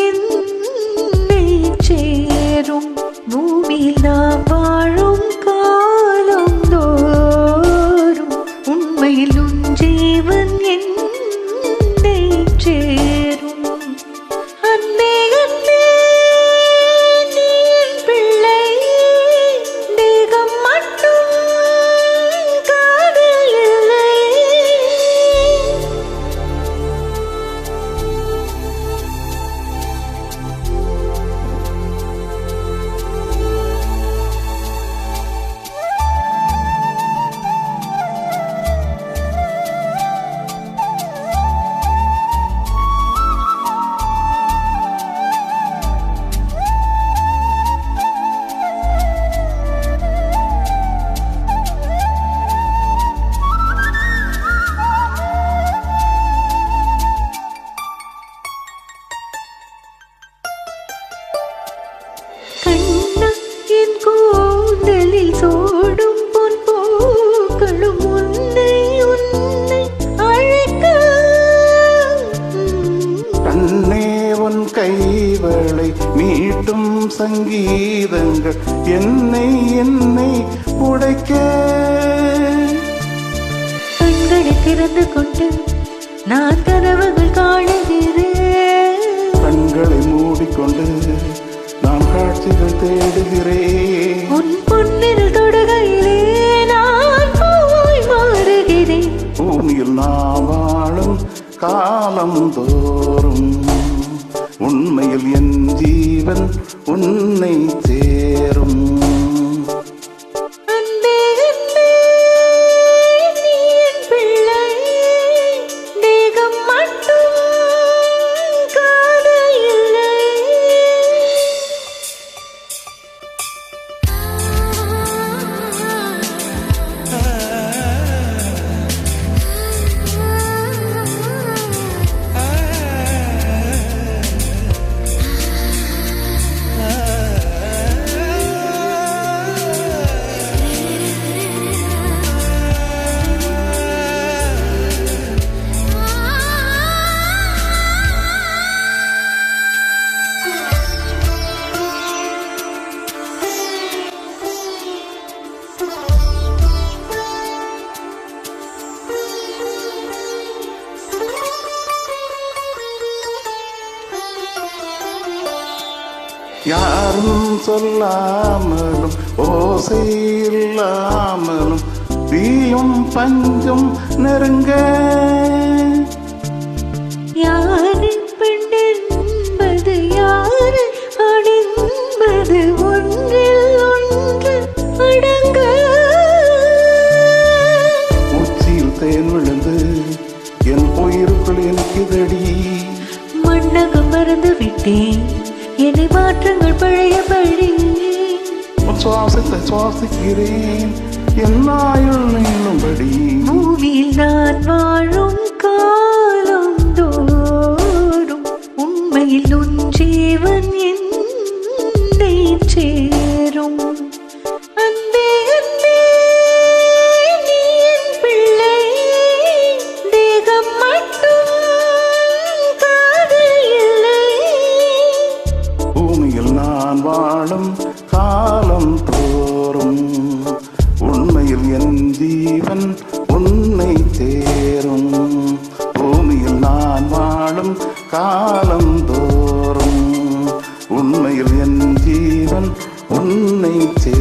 என்னை சேரும் பூமியில் நாம் வாழும் காலம் தோறும் உண்மையில் உன் ஜீவன் என்னை சேரும். அன்பே அன்பே நீ என் பிள்ளை, தேகம் மட்டும் காதல் இல்லை. கண்ணா என் கூந்தலில் சோடும் பொன் பூக்களும் உன்னை உன்னை அழைக்க. கண்ணே உன் கைவளை மீட்டும் சங்கீதங்கள் என்னை என்னை உடைக்க. கண்களை திறந்து கொண்டு நான் கனவுகள் காணுகிறேன். கண்களை மூடிக்கொண்டு நான் காட்சிகள் தேடுகிறேன். உன் பொன்னில் தொடுகையிலே நான் போய் மாறுகிறேன். பூமியில் நான் வாழும் காலம் தோறும் உண்மையில் என் ஜீவன் உன்னை சேரும். அன்பே அன்பே நீ என் பிள்ளை, தேகம் மட்டும் காதல் இல்லை. யாரும் சொல்லாமலும் ஓசை இல்லாமலும் தீயும் பஞ்சும் நெருங்க. யாரு பெண்ணென்பது யாரு அணின்பது ஒன்றில் ஒன்று அடங்க. உச்சியில் தேன் விழுந்து என் உயிருக்குள் எனக்குதடி. மண்ணகம் மறந்து விட்டேன், என்னை மாற்றங்கள் பழையபடி. உன் சுவாசத்தை சுவாசிக்கிறேன் என் ஆயுள் நீளும்படி. பூமியில் நான் வாழும் காலம் தோறும் உண்மையில் உன் ஜீவன் என்னை சேரும். அன்பே அன்பே நீ என் பிள்ளை, தேகம் மட்டும் காதல் இல்லை. பூமியில் நான் வாழும் காலம் தோறும் உண்மையில் என் ஜீவன் உன்னை சேரும். பூமியில் நான் வாழும் காலம் தோறும் உண்மையில் என் ஜீவன் உன்னை சேரும்.